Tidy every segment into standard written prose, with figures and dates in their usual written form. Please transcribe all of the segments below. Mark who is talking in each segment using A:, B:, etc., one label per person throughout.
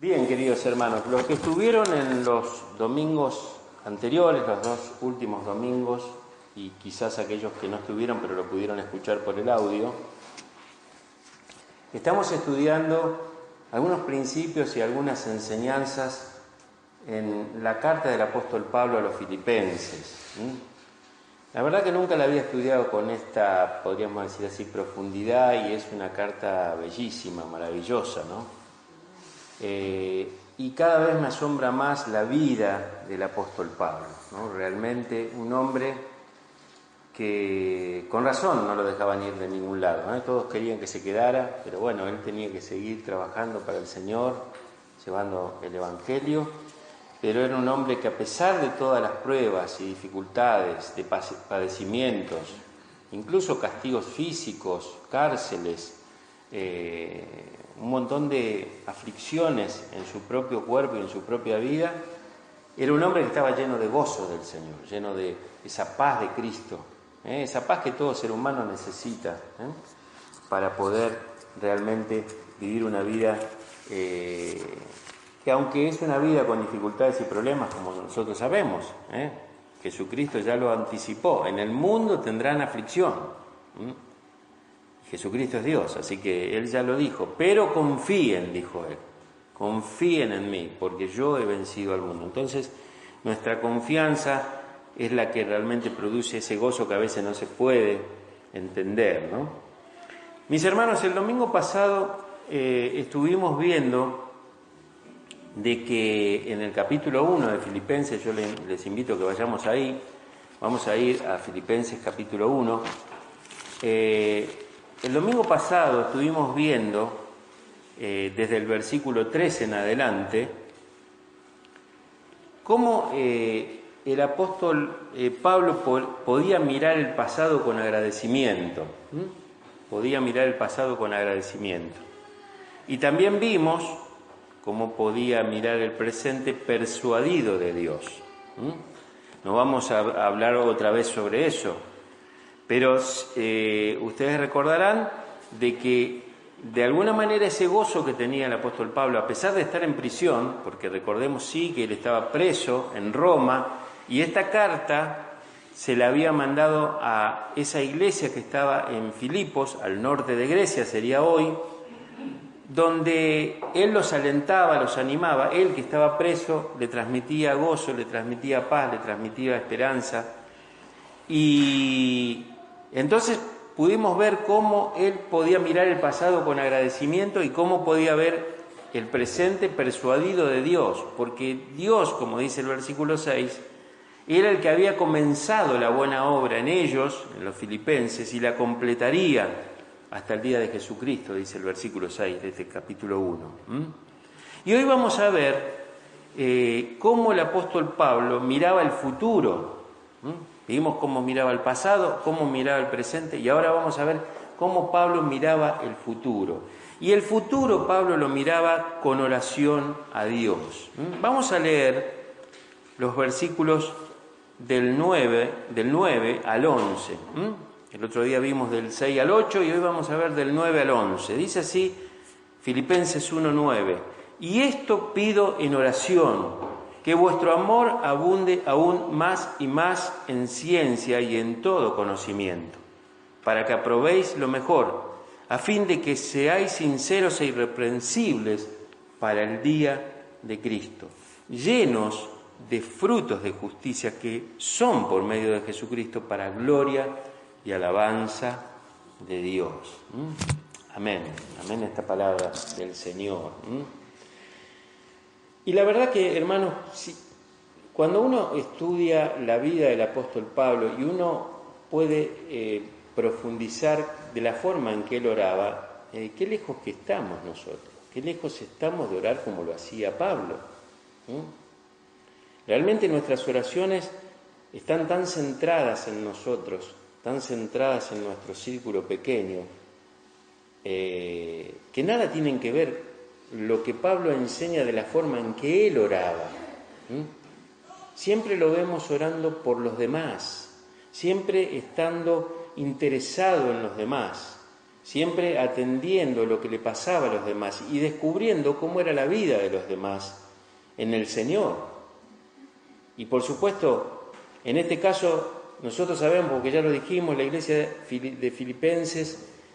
A: Bien, queridos hermanos, los que estuvieron en los domingos anteriores, los dos últimos domingos, y quizás aquellos que no estuvieron pero lo pudieron escuchar por el audio, estamos estudiando algunos principios y algunas enseñanzas en la carta del apóstol Pablo a los filipenses. La verdad que nunca la había estudiado con esta, podríamos decir así, profundidad, y es una carta bellísima, maravillosa, ¿no? Y cada vez me asombra más la vida del apóstol Pablo, ¿no? Realmente un hombre que con razón no lo dejaban ir de ningún lado, ¿no? Todos querían que se quedara, pero bueno, él tenía que seguir trabajando para el Señor, llevando el Evangelio, pero era un hombre que a pesar de todas las pruebas y dificultades, de padecimientos, incluso castigos físicos, cárceles, un montón de aflicciones en su propio cuerpo y en su propia vida, era un hombre que estaba lleno de gozo del Señor, lleno de esa paz de Cristo, esa paz que todo ser humano necesita para poder realmente vivir una vida que, aunque es una vida con dificultades y problemas, como nosotros sabemos, Jesucristo ya lo anticipó: en el mundo tendrán aflicción. Jesucristo es Dios, así que Él ya lo dijo, pero confíen, dijo Él, confíen en mí, porque yo he vencido al mundo. Entonces, nuestra confianza es la que realmente produce ese gozo que a veces no se puede entender, ¿no? Mis hermanos, el domingo pasado estuvimos viendo de que en el capítulo 1 de Filipenses, yo les invito a que vayamos ahí, vamos a ir a Filipenses capítulo 1, el domingo pasado estuvimos viendo, desde el versículo 13 en adelante, cómo el apóstol Pablo podía mirar el pasado con agradecimiento. Podía mirar el pasado con agradecimiento. Y también vimos cómo podía mirar el presente persuadido de Dios. No vamos a hablar otra vez sobre eso. Pero ustedes recordarán de que de alguna manera ese gozo que tenía el apóstol Pablo, a pesar de estar en prisión, porque recordemos sí que él estaba preso en Roma, y esta carta se la había mandado a esa iglesia que estaba en Filipos, al norte de Grecia sería hoy, donde él los alentaba, los animaba. Él que estaba preso le transmitía gozo, le transmitía paz, le transmitía esperanza. Y entonces pudimos ver cómo él podía mirar el pasado con agradecimiento y cómo podía ver el presente persuadido de Dios, porque Dios, como dice el versículo 6, era el que había comenzado la buena obra en ellos, en los filipenses, y la completaría hasta el día de Jesucristo, dice el versículo 6 de este capítulo 1. Y hoy vamos a ver cómo el apóstol Pablo miraba el futuro. Vimos cómo miraba el pasado, cómo miraba el presente, y ahora vamos a ver cómo Pablo miraba el futuro. Y el futuro Pablo lo miraba con oración a Dios. Vamos a leer los versículos del 9 al 11. El otro día vimos del 6 al 8 y hoy vamos a ver del 9 al 11. Dice así Filipenses 1:9: y esto pido en oración, que vuestro amor abunde aún más y más en ciencia y en todo conocimiento, para que aprobéis lo mejor, a fin de que seáis sinceros e irreprensibles para el día de Cristo, llenos de frutos de justicia que son por medio de Jesucristo para gloria y alabanza de Dios. Amén. Amén esta palabra del Señor. Y la verdad que, hermanos, cuando uno estudia la vida del apóstol Pablo y uno puede profundizar de la forma en que él oraba, qué lejos que estamos nosotros, qué lejos estamos de orar como lo hacía Pablo. Realmente nuestras oraciones están tan centradas en nosotros, tan centradas en nuestro círculo pequeño, que nada tienen que ver lo que Pablo enseña de la forma en que él oraba. Siempre lo vemos orando por los demás, siempre estando interesado en los demás, siempre atendiendo lo que le pasaba a los demás y descubriendo cómo era la vida de los demás en el Señor. Y por supuesto, en este caso, nosotros sabemos, porque ya lo dijimos, la iglesia de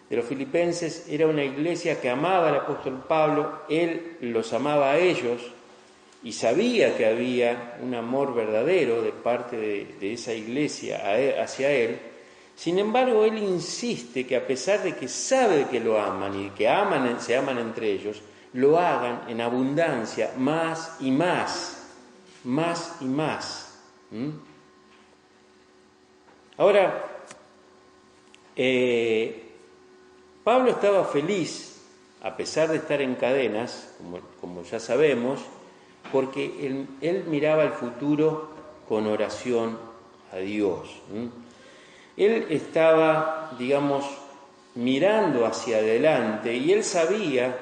A: los filipenses era una iglesia que amaba al apóstol Pablo, él los amaba a ellos y sabía que había un amor verdadero de parte de esa iglesia hacia él. Sin embargo, él insiste que a pesar de que sabe que lo aman y que se aman entre ellos, lo hagan en abundancia, más y más, más y más. Ahora, Pablo estaba feliz, a pesar de estar en cadenas, como ya sabemos, porque él miraba el futuro con oración a Dios. Él estaba, digamos, mirando hacia adelante y él sabía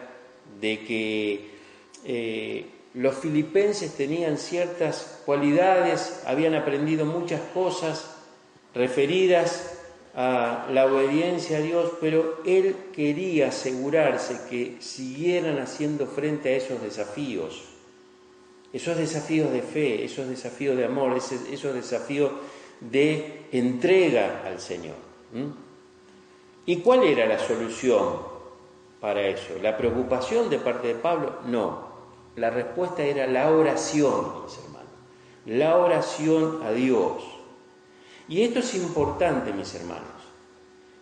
A: de que los filipenses tenían ciertas cualidades, habían aprendido muchas cosas referidas a la obediencia a Dios, pero él quería asegurarse que siguieran haciendo frente a esos desafíos de fe, esos desafíos de amor, esos desafíos de entrega al Señor. ¿Y cuál era la solución para eso? ¿La preocupación de parte de Pablo? No. La respuesta era la oración, mis hermanos. La oración a Dios. Y esto es importante, mis hermanos.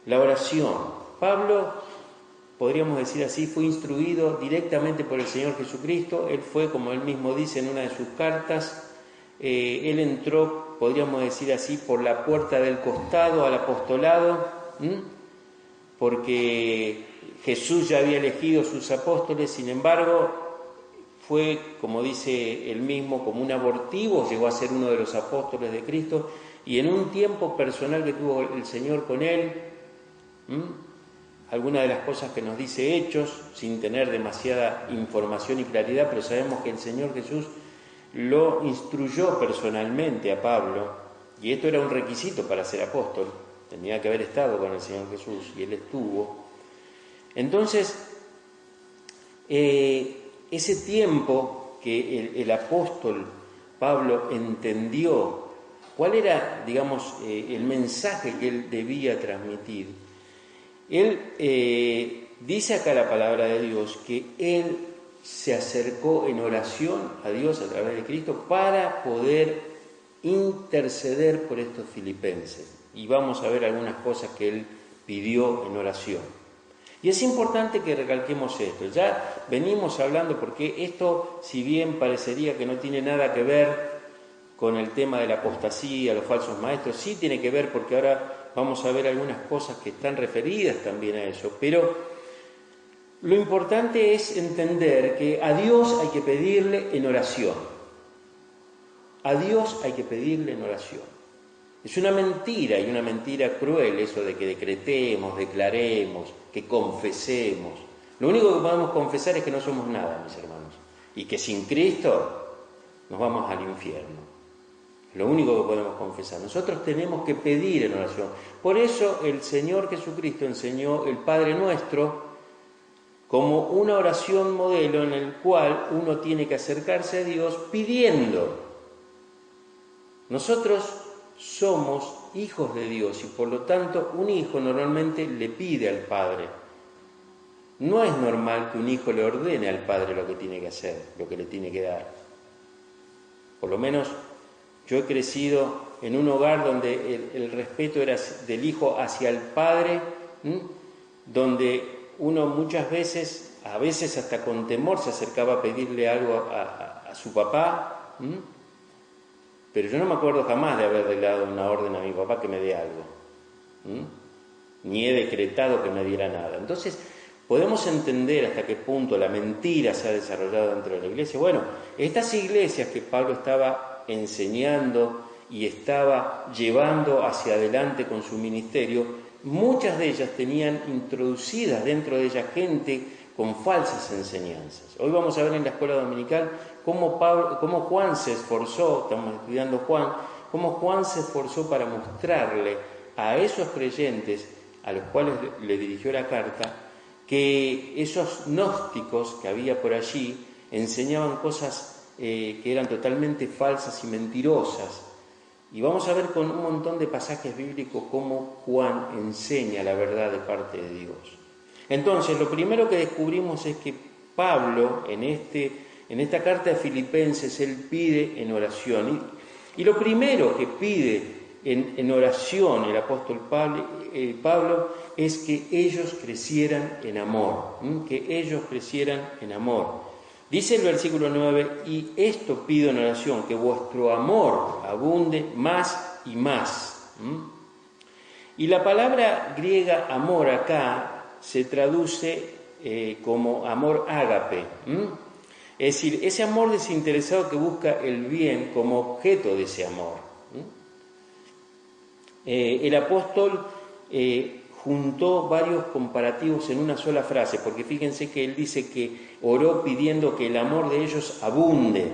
A: La oración. Pablo, podríamos decir así, fue instruido directamente por el Señor Jesucristo. Él fue, como él mismo dice en una de sus cartas, él entró, podríamos decir así, por la puerta del costado al apostolado, porque Jesús ya había elegido sus apóstoles. Sin embargo, fue, como dice él mismo, como un abortivo, llegó a ser uno de los apóstoles de Cristo, y en un tiempo personal que tuvo el Señor con él, algunas de las cosas que nos dice Hechos, sin tener demasiada información y claridad, pero sabemos que el Señor Jesús lo instruyó personalmente a Pablo, y esto era un requisito para ser apóstol, tenía que haber estado con el Señor Jesús, y él estuvo. Entonces, ese tiempo que el apóstol Pablo entendió cuál era, digamos, el mensaje que él debía transmitir, él dice acá la palabra de Dios que él se acercó en oración a Dios a través de Cristo para poder interceder por estos filipenses. Y vamos a ver algunas cosas que él pidió en oración. Y es importante que recalquemos esto. Ya venimos hablando, porque esto, si bien parecería que no tiene nada que ver con el tema de la apostasía, los falsos maestros, sí tiene que ver, porque ahora vamos a ver algunas cosas que están referidas también a eso. Pero lo importante es entender que a Dios hay que pedirle en oración. A Dios hay que pedirle en oración. Es una mentira, y una mentira cruel, eso de que decretemos, declaremos, que confesemos. Lo único que podemos confesar es que no somos nada, mis hermanos, y que sin Cristo nos vamos al infierno. Lo único que podemos confesar. Nosotros tenemos que pedir en oración. Por eso el Señor Jesucristo enseñó el Padre Nuestro como una oración modelo en el cual uno tiene que acercarse a Dios pidiendo. Nosotros somos hijos de Dios y por lo tanto un hijo normalmente le pide al Padre. No es normal que un hijo le ordene al Padre lo que tiene que hacer, lo que le tiene que dar. Por lo menos yo he crecido en un hogar donde el respeto era del hijo hacia el Padre, donde uno muchas veces, a veces hasta con temor, se acercaba a pedirle algo a su papá, pero yo no me acuerdo jamás de haberle dado una orden a mi papá que me dé algo, ni he decretado que me diera nada. Entonces, podemos entender hasta qué punto la mentira se ha desarrollado dentro de la iglesia. Bueno, estas iglesias que Pablo estaba enseñando y estaba llevando hacia adelante con su ministerio, muchas de ellas tenían introducidas dentro de ellas gente con falsas enseñanzas. Hoy vamos a ver en la escuela dominical cómo Juan se esforzó, estamos estudiando Juan, cómo Juan se esforzó para mostrarle a esos creyentes a los cuales le dirigió la carta, que esos gnósticos que había por allí enseñaban cosas que eran totalmente falsas y mentirosas. Y vamos a ver con un montón de pasajes bíblicos cómo Juan enseña la verdad de parte de Dios. Entonces, lo primero que descubrimos es que Pablo, en esta carta de Filipenses, él pide en oración. Y lo primero que pide en oración el apóstol Pablo es que ellos crecieran en amor, que ellos crecieran en amor. Dice el versículo 9, y esto pido en oración, que vuestro amor abunde más y más. Y la palabra griega amor acá se traduce como amor ágape. Es decir, ese amor desinteresado que busca el bien como objeto de ese amor. El apóstol juntó varios comparativos en una sola frase, porque fíjense que él dice que oró pidiendo que el amor de ellos abunde,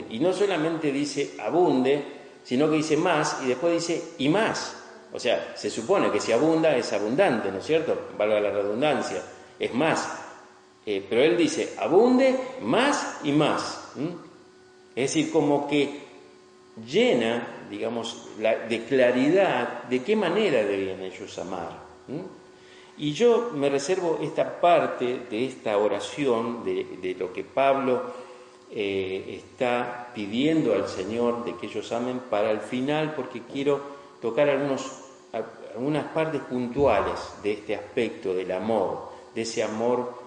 A: y no solamente dice abunde, sino que dice más, y después dice y más. O sea, se supone que si abunda es abundante, ¿no es cierto? Valga la redundancia, es más. Pero él dice abunde más y más. Es decir, como que llena, digamos, de claridad de qué manera debían ellos amar. Y yo me reservo esta parte de esta oración, de lo que Pablo está pidiendo al Señor de que ellos amen para el final, porque quiero tocar algunas partes puntuales de este aspecto del amor, de ese amor,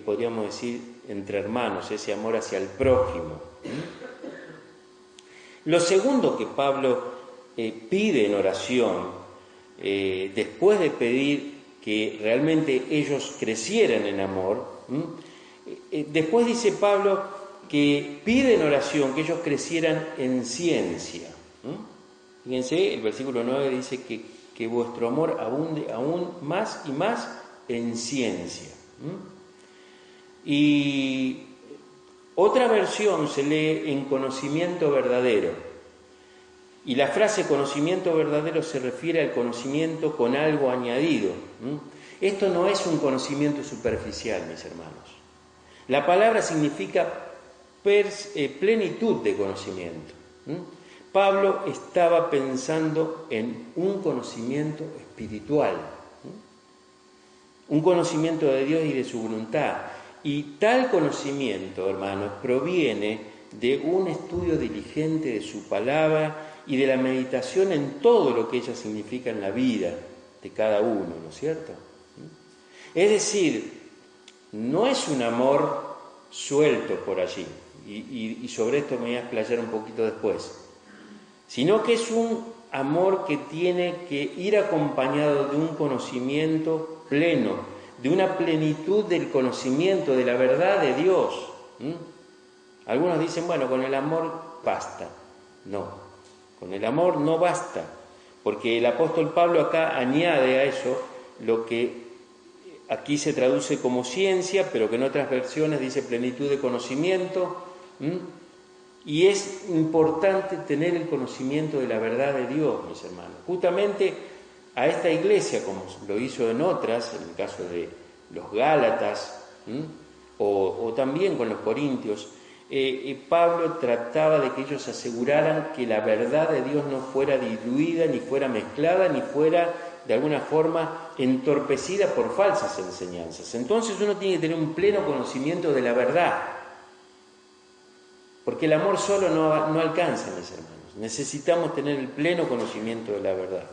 A: podríamos decir, entre hermanos, ese amor hacia el prójimo. Lo segundo que Pablo pide en oración, después de pedir que realmente ellos crecieran en amor, después dice Pablo que pide en oración que ellos crecieran en ciencia. Fíjense, el versículo 9 dice que vuestro amor abunde aún más y más en ciencia. Y otra versión se lee en conocimiento verdadero. Y la frase conocimiento verdadero se refiere al conocimiento con algo añadido. Esto no es un conocimiento superficial, mis hermanos. La palabra significa plenitud de conocimiento. Pablo estaba pensando en un conocimiento espiritual, un conocimiento de Dios y de su voluntad. Y tal conocimiento, hermanos, proviene de un estudio diligente de su palabra y de la meditación en todo lo que ella significa en la vida de cada uno, ¿no es cierto? Es decir, no es un amor suelto por allí, y sobre esto me voy a explayar un poquito después, sino que es un amor que tiene que ir acompañado de un conocimiento pleno, de una plenitud del conocimiento de la verdad de Dios. Algunos dicen, bueno, con el amor basta. No, con el amor no basta, porque el apóstol Pablo acá añade a eso lo que aquí se traduce como ciencia, pero que en otras versiones dice plenitud de conocimiento. Y es importante tener el conocimiento de la verdad de Dios, mis hermanos. Justamente a esta iglesia, como lo hizo en otras, en el caso de los Gálatas, o también con los Corintios, Pablo trataba de que ellos aseguraran que la verdad de Dios no fuera diluida, ni fuera mezclada, ni fuera de alguna forma entorpecida por falsas enseñanzas. Entonces uno tiene que tener un pleno conocimiento de la verdad, porque el amor solo no alcanza, mis hermanos. Necesitamos tener el pleno conocimiento de la verdad.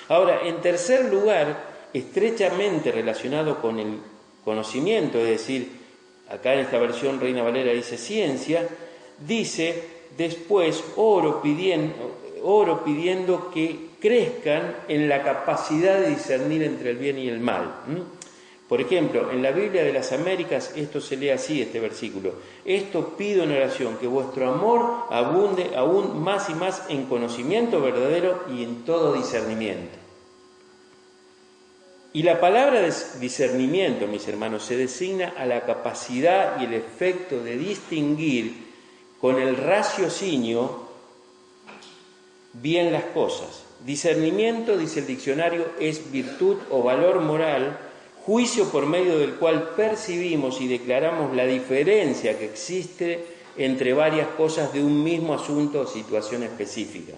A: Ahora, en tercer lugar, estrechamente relacionado con el conocimiento, es decir, acá en esta versión Reina Valera dice ciencia, dice después oro pidiendo que crezcan en la capacidad de discernir entre el bien y el mal. Por ejemplo, en la Biblia de las Américas esto se lee así, este versículo: esto pido en oración, que vuestro amor abunde aún más y más en conocimiento verdadero y en todo discernimiento. Y la palabra discernimiento, mis hermanos, se designa a la capacidad y el efecto de distinguir con el raciocinio bien las cosas. Discernimiento, dice el diccionario, es virtud o valor moral, juicio por medio del cual percibimos y declaramos la diferencia que existe entre varias cosas de un mismo asunto o situación específica.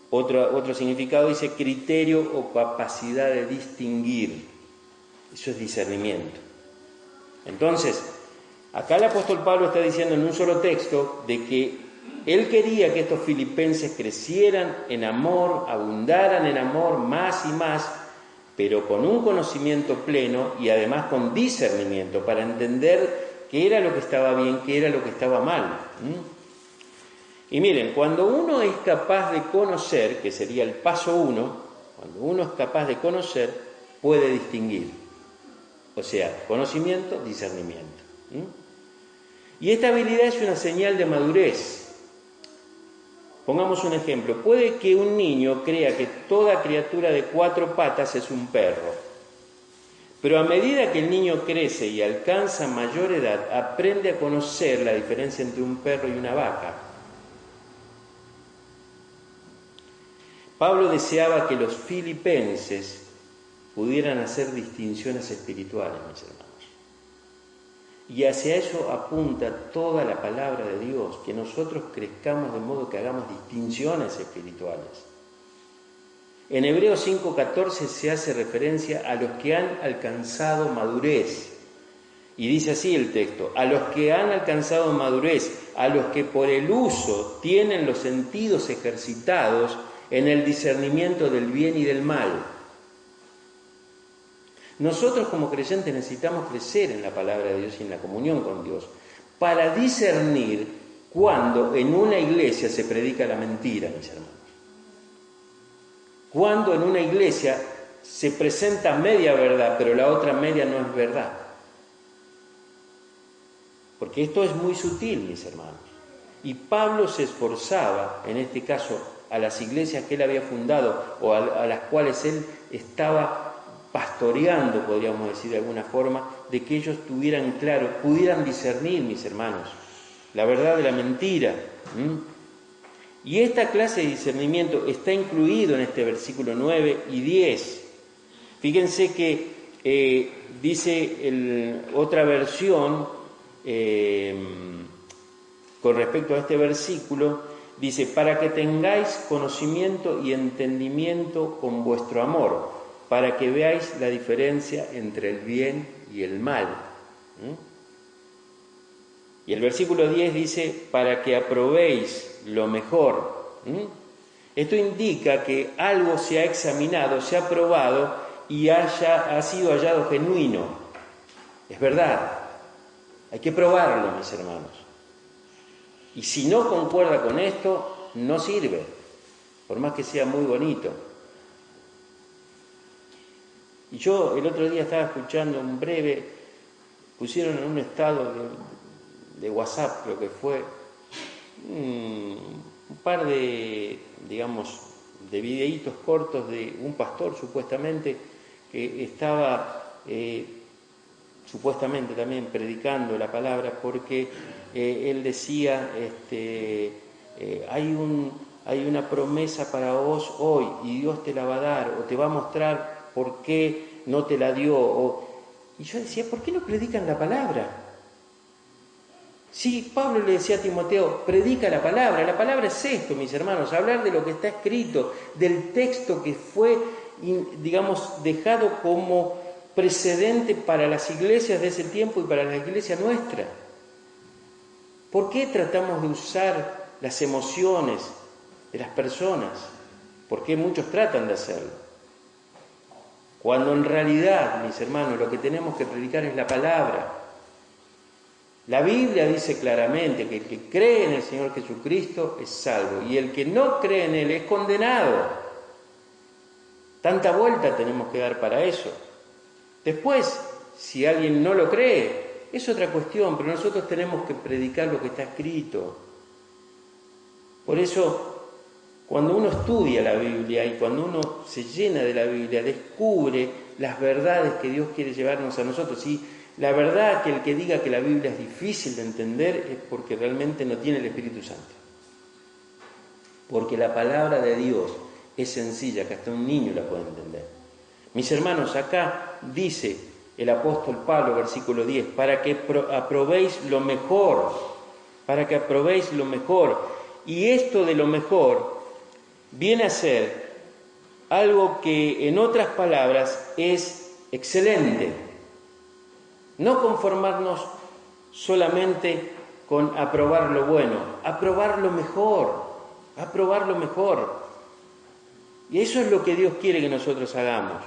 A: Otro significado dice criterio o capacidad de distinguir. Eso es discernimiento. Entonces, acá el apóstol Pablo está diciendo en un solo texto de que él quería que estos filipenses crecieran en amor, abundaran en amor más y más, pero con un conocimiento pleno y además con discernimiento para entender qué era lo que estaba bien, qué era lo que estaba mal. Y miren, cuando uno es capaz de conocer, que sería el paso 1, cuando uno es capaz de conocer, puede distinguir. O sea, conocimiento, discernimiento. Y esta habilidad es una señal de madurez. Pongamos un ejemplo. Puede que un niño crea que toda criatura de 4 patas es un perro. Pero a medida que el niño crece y alcanza mayor edad, aprende a conocer la diferencia entre un perro y una vaca. Pablo deseaba que los filipenses pudieran hacer distinciones espirituales, mis hermanos. Y hacia eso apunta toda la palabra de Dios, que nosotros crezcamos de modo que hagamos distinciones espirituales. En Hebreos 5:14 se hace referencia a los que han alcanzado madurez. Y dice así el texto: a los que han alcanzado madurez, a los que por el uso tienen los sentidos ejercitados en el discernimiento del bien y del mal. Nosotros como creyentes necesitamos crecer en la palabra de Dios y en la comunión con Dios para discernir cuando en una iglesia se predica la mentira, mis hermanos. Cuando en una iglesia se presenta media verdad, pero la otra media no es verdad. Porque esto es muy sutil, mis hermanos. Y Pablo se esforzaba, en este caso, a las iglesias que él había fundado o a las cuales él estaba pastoreando, podríamos decir de alguna forma, de que ellos tuvieran claro, pudieran discernir, mis hermanos, la verdad de la mentira. Y esta clase de discernimiento está incluido en este versículo 9 y 10. Fíjense que dice otra versión con respecto a este versículo, dice: para que tengáis conocimiento y entendimiento con vuestro amor, para que veáis la diferencia entre el bien y el mal. Y el versículo 10 dice: para que aprobéis lo mejor. Esto indica que algo se ha examinado, se ha probado y ha sido hallado genuino. Es verdad, hay que probarlo, mis hermanos. Y si no concuerda con esto, no sirve, por más que sea muy bonito. Y yo el otro día estaba escuchando un breve, pusieron en un estado de WhatsApp, creo que fue, un par de, digamos, de videitos cortos de un pastor supuestamente que estaba supuestamente también predicando la palabra, porque él decía, hay una promesa para vos hoy y Dios te la va a dar o te va a mostrar por qué no te la dio. Y yo decía, ¿por qué no predican la palabra? Sí, Pablo le decía a Timoteo, predica la palabra es esto, mis hermanos, hablar de lo que está escrito, del texto que fue, digamos, dejado como precedente para las iglesias de ese tiempo y para la iglesia nuestra. ¿Por qué tratamos de usar las emociones de las personas? ¿Por qué muchos tratan de hacerlo? Cuando en realidad, mis hermanos, lo que tenemos que predicar es la palabra. La Biblia dice claramente que el que cree en el Señor Jesucristo es salvo y el que no cree en Él es condenado. Tanta vuelta tenemos que dar para eso. Después, si alguien no lo cree, es otra cuestión, pero nosotros tenemos que predicar lo que está escrito. Por eso, cuando uno estudia la Biblia y cuando uno se llena de la Biblia, descubre las verdades que Dios quiere llevarnos a nosotros. Y la verdad que el que diga que la Biblia es difícil de entender es porque realmente no tiene el Espíritu Santo. Porque la palabra de Dios es sencilla, que hasta un niño la puede entender. Mis hermanos, acá dice el apóstol Pablo, versículo 10, para que aprobéis lo mejor, para que aprobéis lo mejor. Y esto de lo mejor viene a ser algo que en otras palabras es excelente. No conformarnos solamente con aprobar lo bueno, aprobar lo mejor, aprobar lo mejor. Y eso es lo que Dios quiere que nosotros hagamos.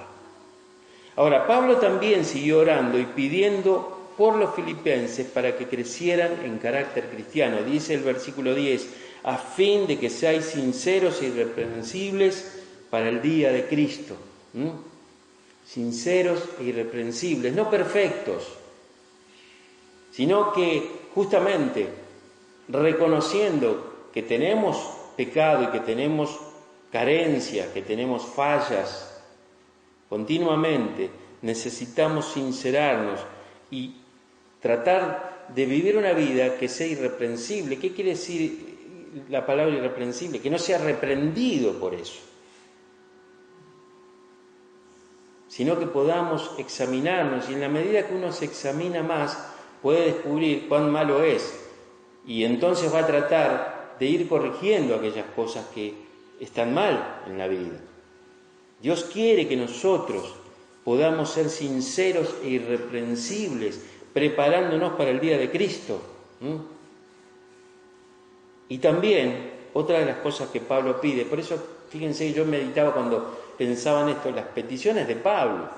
A: Ahora, Pablo también siguió orando y pidiendo por los filipenses para que crecieran en carácter cristiano. Dice el versículo 10, a fin de que seáis sinceros e irreprensibles para el día de Cristo. Sinceros e irreprensibles, no perfectos, sino que justamente reconociendo que tenemos pecado y que tenemos carencia, que tenemos fallas continuamente, necesitamos sincerarnos y tratar de vivir una vida que sea irreprensible. ¿Qué quiere decir la palabra irreprensible? Que no sea reprendido por eso, sino que podamos examinarnos, y en la medida que uno se examina más, puede descubrir cuán malo es, y entonces va a tratar de ir corrigiendo aquellas cosas que están mal en la vida. Dios quiere que nosotros podamos ser sinceros e irreprensibles, preparándonos para el día de Cristo. Y también, otra de las cosas que Pablo pide, por eso, fíjense, yo meditaba cuando pensaba en esto, las peticiones de Pablo.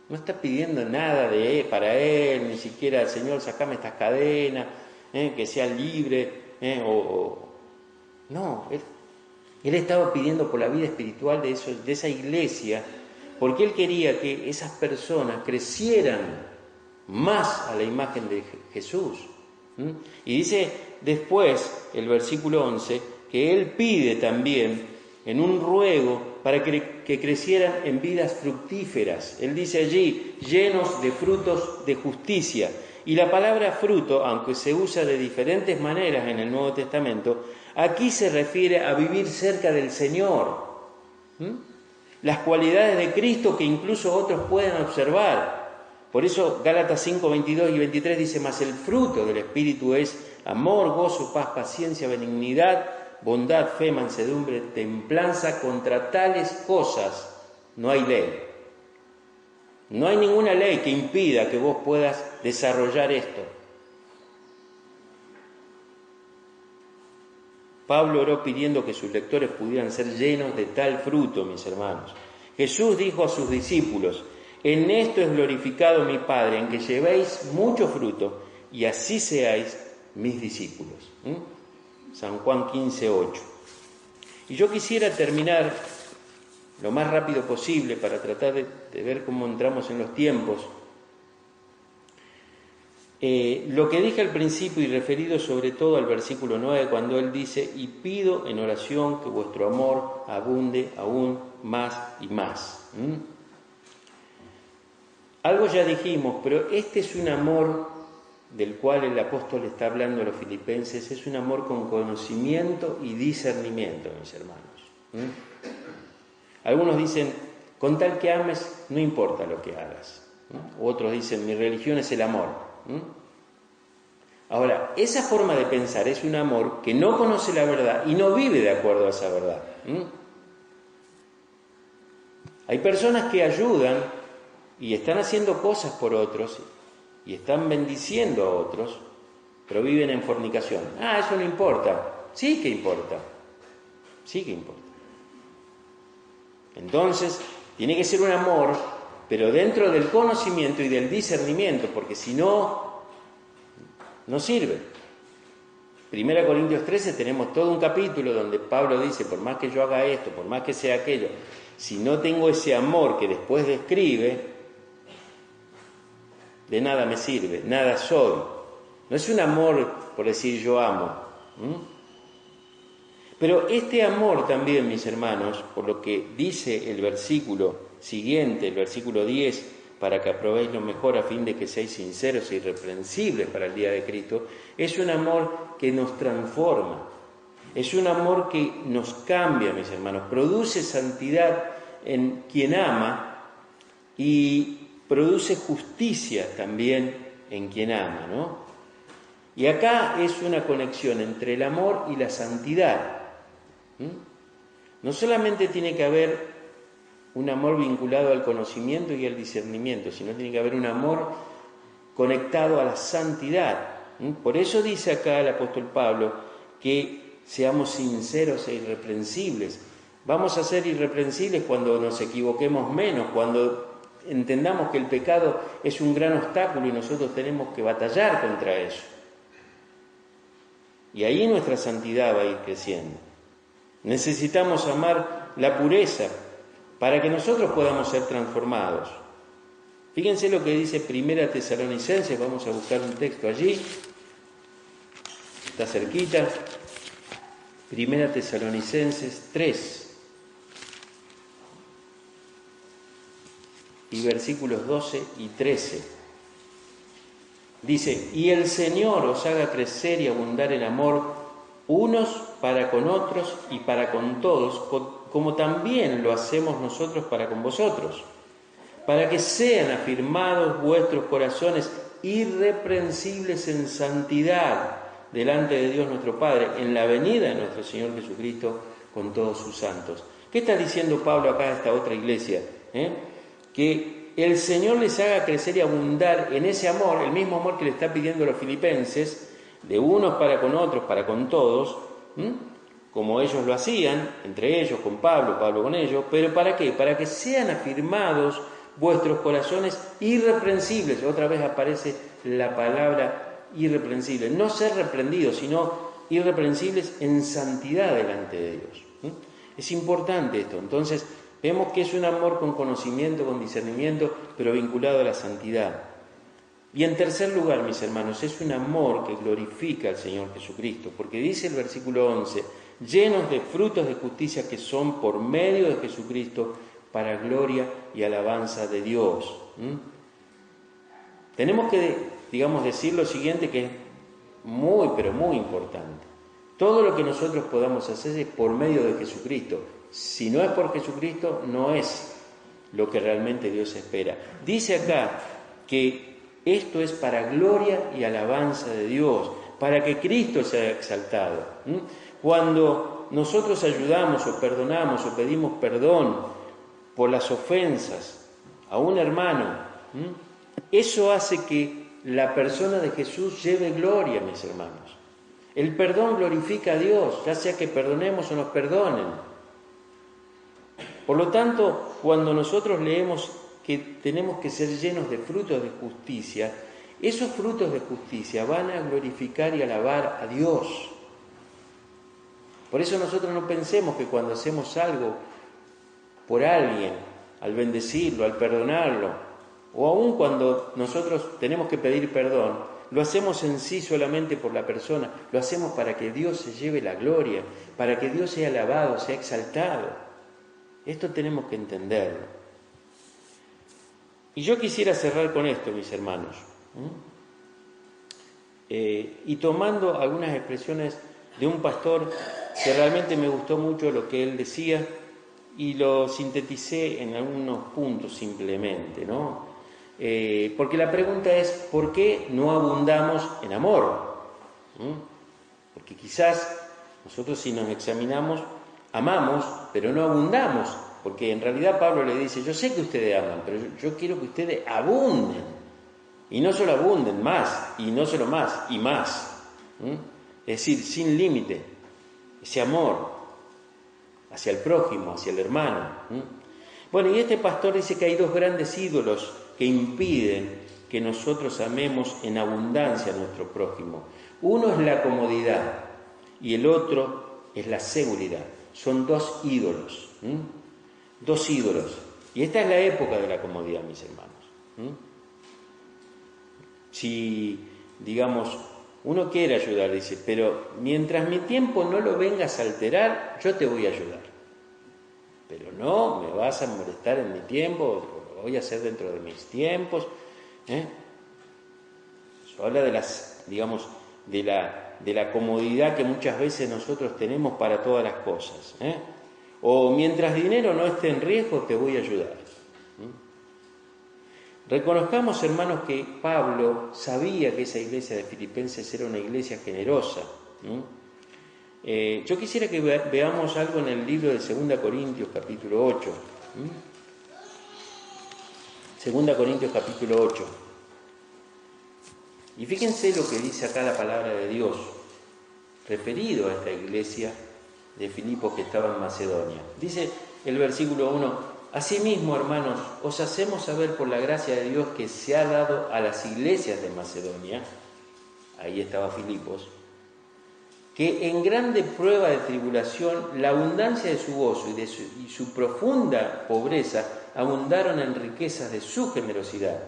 A: No está pidiendo nada para él, ni siquiera, Señor, sacame estas cadenas, que sea libre, no, él estaba pidiendo por la vida espiritual de esa iglesia, porque él quería que esas personas crecieran más a la imagen de Jesús. Y dice después, el versículo 11, que él pide también en un ruego para que crecieran en vidas fructíferas. Él dice allí, llenos de frutos de justicia. Y la palabra fruto, aunque se usa de diferentes maneras en el Nuevo Testamento, aquí se refiere a vivir cerca del Señor. Las cualidades de Cristo que incluso otros pueden observar. Por eso Gálatas 5, 22 y 23 dice, mas el fruto del Espíritu es amor, gozo, paz, paciencia, benignidad, bondad, fe, mansedumbre, templanza. Contra tales cosas no hay ley. No hay ninguna ley que impida que vos puedas desarrollar esto. Pablo oró pidiendo que sus lectores pudieran ser llenos de tal fruto, mis hermanos. Jesús dijo a sus discípulos, en esto es glorificado mi Padre, en que llevéis mucho fruto y así seáis mis discípulos. San Juan 15, 8. Y yo quisiera terminar lo más rápido posible para tratar de ver cómo entramos en los tiempos. Lo que dije al principio y referido sobre todo al versículo 9, cuando él dice, y pido en oración que vuestro amor abunde aún más y más. Algo ya dijimos, pero este es un amor del cual el apóstol está hablando a los filipenses, es un amor con conocimiento y discernimiento, mis hermanos. Algunos dicen, con tal que ames, no importa lo que hagas. Otros dicen, mi religión es el amor. Ahora, esa forma de pensar es un amor que no conoce la verdad y no vive de acuerdo a esa verdad. Hay personas que ayudan y están haciendo cosas por otros y están bendiciendo a otros, pero viven en fornicación. Eso no importa. Sí que importa. Sí que importa. Entonces, tiene que ser un amor, pero dentro del conocimiento y del discernimiento, porque si no, no sirve. 1 Corintios 13 tenemos todo un capítulo donde Pablo dice, por más que yo haga esto, por más que sea aquello, si no tengo ese amor que después describe, de nada me sirve, nada soy. No es un amor por decir yo amo. Pero este amor también, mis hermanos, por lo que dice el versículo siguiente, el versículo 10, para que aprobéis lo mejor a fin de que seáis sinceros e irreprensibles para el día de Cristo, es un amor que nos transforma. Es un amor que nos cambia, mis hermanos, produce santidad en quien ama y produce justicia también en quien ama, ¿no? Y acá es una conexión entre el amor y la santidad. No solamente tiene que haber un amor vinculado al conocimiento y al discernimiento, sino tiene que haber un amor conectado a la santidad. Por eso dice acá el apóstol Pablo que seamos sinceros e irreprensibles. Vamos a ser irreprensibles cuando nos equivoquemos menos, cuando entendamos que el pecado es un gran obstáculo y nosotros tenemos que batallar contra eso. Y ahí nuestra santidad va a ir creciendo. Necesitamos amar la pureza para que nosotros podamos ser transformados. Fíjense lo que dice Primera Tesalonicenses, vamos a buscar un texto allí, está cerquita, Primera Tesalonicenses 3 y versículos 12 y 13. Dice, y el Señor os haga crecer y abundar en amor, unos para con otros y para con todos, como también lo hacemos nosotros para con vosotros, para que sean afirmados vuestros corazones irreprensibles en santidad delante de Dios nuestro Padre, en la venida de nuestro Señor Jesucristo con todos sus santos. ¿Qué está diciendo Pablo acá a esta otra iglesia? Que el Señor les haga crecer y abundar en ese amor, el mismo amor que le está pidiendo a los filipenses, de unos para con otros, para con todos, como ellos lo hacían, entre ellos con Pablo, Pablo con ellos, pero ¿para qué? Para que sean afirmados vuestros corazones irreprensibles. Otra vez aparece la palabra irreprensible. No ser reprendidos, sino irreprensibles en santidad delante de Dios. Es importante esto. Entonces, vemos que es un amor con conocimiento, con discernimiento, pero vinculado a la santidad. Y en tercer lugar, mis hermanos, es un amor que glorifica al Señor Jesucristo, porque dice el versículo 11, llenos de frutos de justicia que son por medio de Jesucristo para gloria y alabanza de Dios. Tenemos que, decir lo siguiente, que es muy, pero muy importante. Todo lo que nosotros podamos hacer es por medio de Jesucristo. Si no es por Jesucristo, no es lo que realmente Dios espera. Dice acá que esto es para gloria y alabanza de Dios, para que Cristo sea exaltado. Cuando nosotros ayudamos o perdonamos o pedimos perdón por las ofensas a un hermano, eso hace que la persona de Jesús lleve gloria, mis hermanos. El perdón glorifica a Dios, ya sea que perdonemos o nos perdonen. Por lo tanto, cuando nosotros leemos que tenemos que ser llenos de frutos de justicia, esos frutos de justicia van a glorificar y alabar a Dios. Por eso nosotros no pensemos que cuando hacemos algo por alguien, al bendecirlo, al perdonarlo, o aun cuando nosotros tenemos que pedir perdón, lo hacemos en sí solamente por la persona, lo hacemos para que Dios se lleve la gloria, para que Dios sea alabado, sea exaltado. Esto tenemos que entenderlo. Y yo quisiera cerrar con esto, mis hermanos, y tomando algunas expresiones de un pastor que realmente me gustó mucho lo que él decía y lo sinteticé en algunos puntos simplemente, ¿no? Porque la pregunta es, ¿por qué no abundamos en amor? Porque quizás nosotros, si nos examinamos, amamos, pero no abundamos. Porque en realidad Pablo le dice, yo sé que ustedes aman, pero yo quiero que ustedes abunden. Y no solo abunden, más, y no solo más, y más. Es decir, sin límite. Ese amor hacia el prójimo, hacia el hermano. Bueno, y este pastor dice que hay dos grandes ídolos que impiden que nosotros amemos en abundancia a nuestro prójimo. Uno es la comodidad y el otro es la seguridad. Son dos ídolos. Dos ídolos. Y esta es la época de la comodidad, mis hermanos. Si, uno quiere ayudar, dice, pero mientras mi tiempo no lo vengas a alterar, yo te voy a ayudar. Pero no me vas a molestar en mi tiempo, lo voy a hacer dentro de mis tiempos. Eso habla de las, de de la comodidad que muchas veces nosotros tenemos para todas las cosas. O mientras dinero no esté en riesgo, te voy a ayudar. Reconozcamos, hermanos, que Pablo sabía que esa iglesia de Filipenses era una iglesia generosa. Yo quisiera que veamos algo en el libro de 2 Corintios, capítulo 8. 2 Corintios, capítulo 8. Y fíjense lo que dice acá la palabra de Dios, referido a esta iglesia de Filipos que estaba en Macedonia. Dice el versículo 1: Asimismo, hermanos, os hacemos saber por la gracia de Dios que se ha dado a las iglesias de Macedonia, ahí estaba Filipos, que en grande prueba de tribulación la abundancia de su gozo y su profunda pobreza abundaron en riquezas de su generosidad.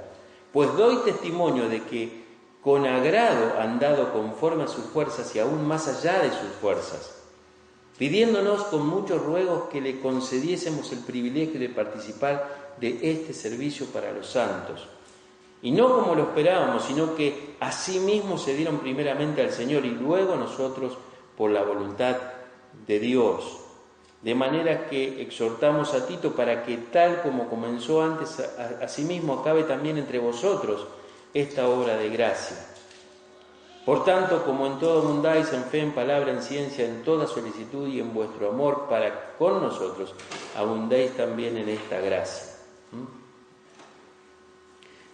A: Pues doy testimonio de que con agrado han dado conforme a sus fuerzas y aún más allá de sus fuerzas, pidiéndonos con muchos ruegos que le concediésemos el privilegio de participar de este servicio para los santos. Y no como lo esperábamos, sino que asimismo se dieron primeramente al Señor y luego nosotros por la voluntad de Dios. De manera que exhortamos a Tito para que tal como comenzó antes, asimismo acabe también entre vosotros esta obra de gracia. Por tanto, como en todo abundáis en fe, en palabra, en ciencia, en toda solicitud y en vuestro amor para con nosotros, abundéis también en esta gracia.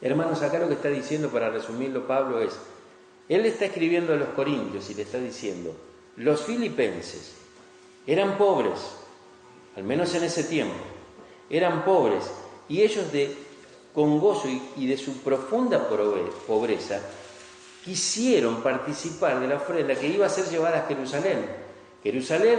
A: Hermanos, acá lo que está diciendo, para resumirlo, Pablo es, él está escribiendo a los corintios y le está diciendo, los filipenses eran pobres, al menos en ese tiempo, eran pobres, y ellos con gozo y de su profunda pobreza, quisieron participar de la ofrenda que iba a ser llevada a Jerusalén. Jerusalén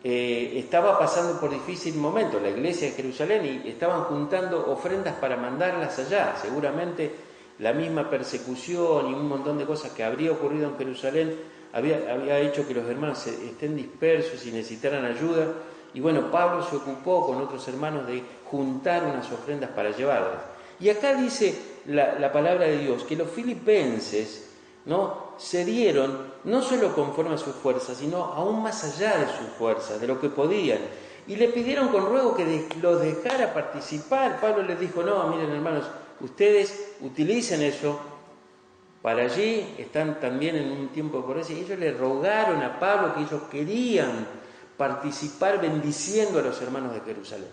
A: estaba pasando por difícil momento, la iglesia de Jerusalén, y estaban juntando ofrendas para mandarlas allá. Seguramente la misma persecución y un montón de cosas que habría ocurrido en Jerusalén había hecho que los hermanos estén dispersos y necesitaran ayuda. Y bueno, Pablo se ocupó con otros hermanos de juntar unas ofrendas para llevarlas. Y acá dice la palabra de Dios que los filipenses, ¿no?, se dieron no solo conforme a sus fuerzas, sino aún más allá de sus fuerzas, de lo que podían. Y le pidieron con ruego que los dejara participar. Pablo les dijo, no, miren hermanos, ustedes utilicen eso para allí, están también en un tiempo de pobreza. Y ellos le rogaron a Pablo que ellos querían participar bendiciendo a los hermanos de Jerusalén.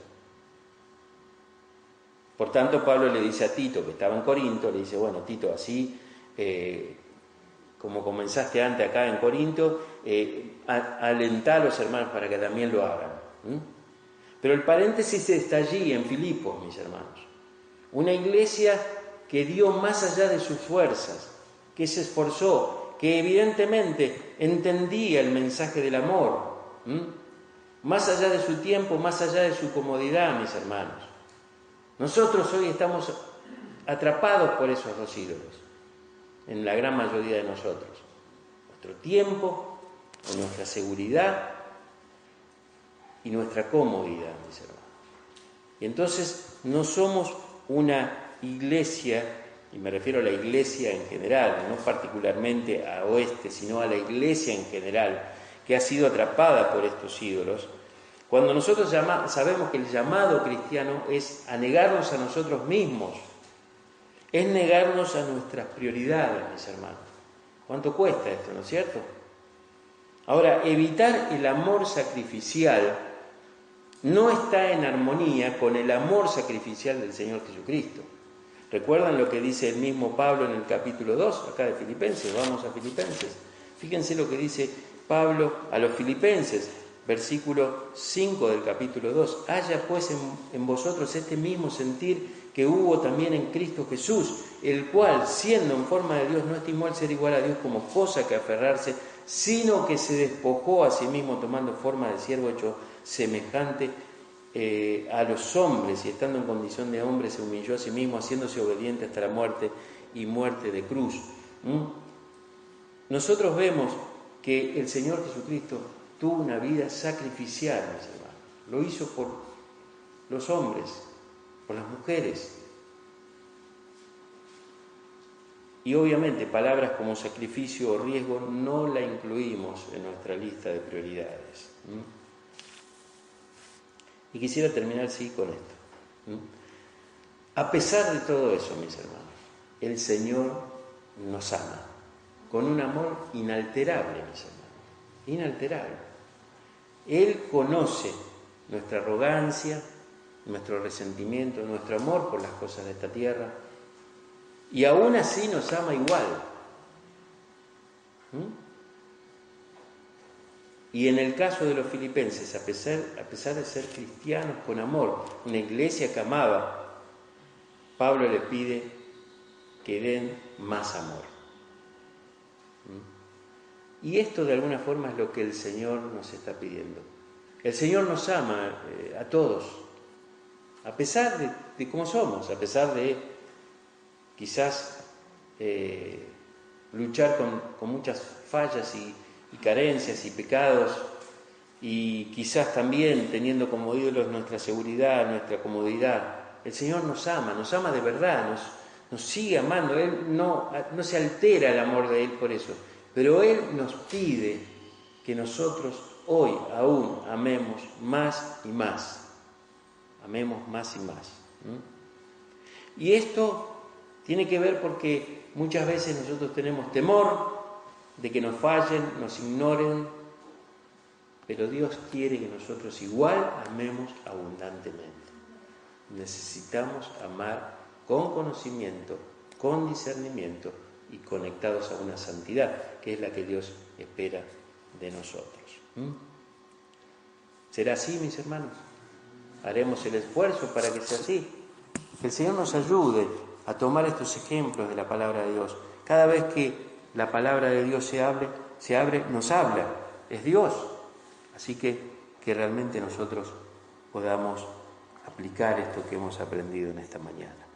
A: Por tanto, Pablo le dice a Tito, que estaba en Corinto, le dice, bueno, Tito, así como comenzaste antes acá en Corinto, alentá a los hermanos para que también lo hagan. Pero el paréntesis está allí, en Filipos, mis hermanos. Una iglesia que dio más allá de sus fuerzas, que se esforzó, que evidentemente entendía el mensaje del amor, más allá de su tiempo, más allá de su comodidad, mis hermanos. Nosotros hoy estamos atrapados por esos dos ídolos, en la gran mayoría de nosotros. Nuestro tiempo, nuestra seguridad y nuestra comodidad, mis hermanos. Y entonces no somos una iglesia, y me refiero a la iglesia en general, no particularmente a Oeste, sino a la iglesia en general, que ha sido atrapada por estos ídolos. Cuando nosotros sabemos que el llamado cristiano es a negarnos a nosotros mismos, es negarnos a nuestras prioridades, mis hermanos. ¿Cuánto cuesta esto, no es cierto? Ahora, evitar el amor sacrificial no está en armonía con el amor sacrificial del Señor Jesucristo. ¿Recuerdan lo que dice el mismo Pablo en el capítulo 2, acá de Filipenses? Vamos a Filipenses. Fíjense lo que dice Pablo a los filipenses, versículo 5 del capítulo 2. Haya pues en vosotros este mismo sentir que hubo también en Cristo Jesús, el cual, siendo en forma de Dios, no estimó el ser igual a Dios como cosa que aferrarse, sino que se despojó a sí mismo, tomando forma de siervo, hecho semejante a los hombres, y estando en condición de hombre se humilló a sí mismo, haciéndose obediente hasta la muerte y muerte de cruz. Nosotros vemos que el Señor Jesucristo tuvo una vida sacrificial, mis hermanos. Lo hizo por los hombres, por las mujeres. Y obviamente palabras como sacrificio o riesgo no la incluimos en nuestra lista de prioridades. Y quisiera terminar con esto. A pesar de todo eso, mis hermanos, el Señor nos ama con un amor inalterable, mis hermanos, inalterable. Él conoce nuestra arrogancia, nuestro resentimiento, nuestro amor por las cosas de esta tierra, y aún así nos ama igual. Y en el caso de los filipenses, a pesar de ser cristianos con amor, una iglesia que amaba, Pablo les pide que den más amor. Y esto de alguna forma es lo que el Señor nos está pidiendo. El Señor nos ama a todos, a pesar de cómo somos, a pesar de quizás luchar con muchas fallas y carencias y pecados, y quizás también teniendo como ídolos nuestra seguridad, nuestra comodidad. El Señor nos ama de verdad, nos sigue amando. Él no se altera el amor de Él por eso, pero Él nos pide que nosotros hoy aún amemos más y más. Amemos más y más. Y esto tiene que ver porque muchas veces nosotros tenemos temor de que nos fallen, nos ignoren, pero Dios quiere que nosotros igual amemos abundantemente. Necesitamos amar con conocimiento, con discernimiento y conectados a una santidad, que es la que Dios espera de nosotros. ¿Será así, mis hermanos? Haremos el esfuerzo para que sea así. Que el Señor nos ayude a tomar estos ejemplos de la palabra de Dios. Cada vez que la palabra de Dios se abre, nos habla. Es Dios. Así que realmente nosotros podamos aplicar esto que hemos aprendido en esta mañana.